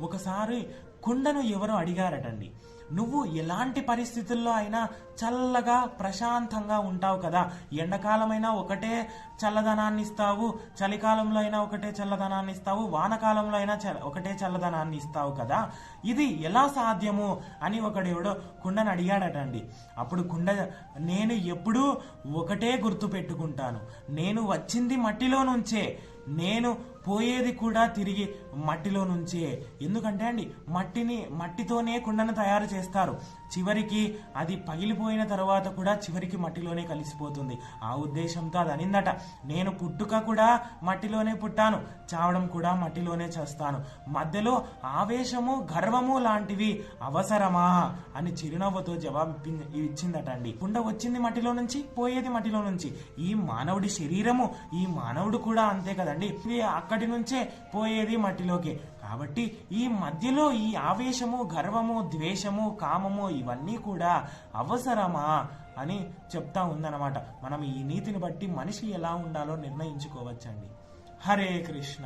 ఒకసారి కుండను ఎవరో అడిగారటండి, నువ్వు ఎలాంటి పరిస్థితుల్లో అయినా చల్లగా ప్రశాంతంగా ఉంటావు కదా, ఎండాకాలమైనా ఒకటే చల్లదనాన్ని ఇస్తావు, చలికాలంలో అయినా ఒకటే చల్లదనాన్ని ఇస్తావు, వానకాలంలో అయినా ఒకటే చల్లదనాన్ని ఇస్తావు కదా, ఇది ఎలా సాధ్యము అని ఒకడెవడో కుండను అడిగాడటండి. అప్పుడు కుండ, నేను ఎప్పుడూ ఒకటే గుర్తు పెట్టుకుంటాను, నేను వచ్చింది మట్టిలో నుంచే, నేను పోయేది కూడా తిరిగి మట్టిలో నుంచే. ఎందుకంటే అండి, మట్టితోనే కుండను తయారు చేస్తారు, చివరికి అది పగిలిపోయిన తర్వాత కూడా చివరికి మట్టిలోనే కలిసిపోతుంది. ఆ ఉద్దేశంతో అది అనిందట, నేను పుట్టుక కూడా మట్టిలోనే పుట్టాను, చావడం కూడా మట్టిలోనే చేస్తాను, మధ్యలో ఆవేశము గర్వము లాంటివి అవసరమా అని చిరునవ్వుతో జవాబు ఇచ్చిందట అండి. కుండ వచ్చింది మట్టిలో నుంచి, పోయేది మట్టిలో నుంచి. ఈ మానవుడి శరీరము, ఈ మానవుడు కూడా అంతే కదండి, ఇది అక్కడి నుంచే పోయేది మట్టిలోకి. కాబట్టి ఈ మధ్యలో ఈ ఆవేశము గర్వము ద్వేషము కామము ఇవన్నీ కూడా అవసరమా అని చెప్తా ఉందన్నమాట. మనం ఈ నీతిని బట్టి మనిషి ఎలా ఉండాలో నిర్ణయించుకోవచ్చండి. హరే కృష్ణ.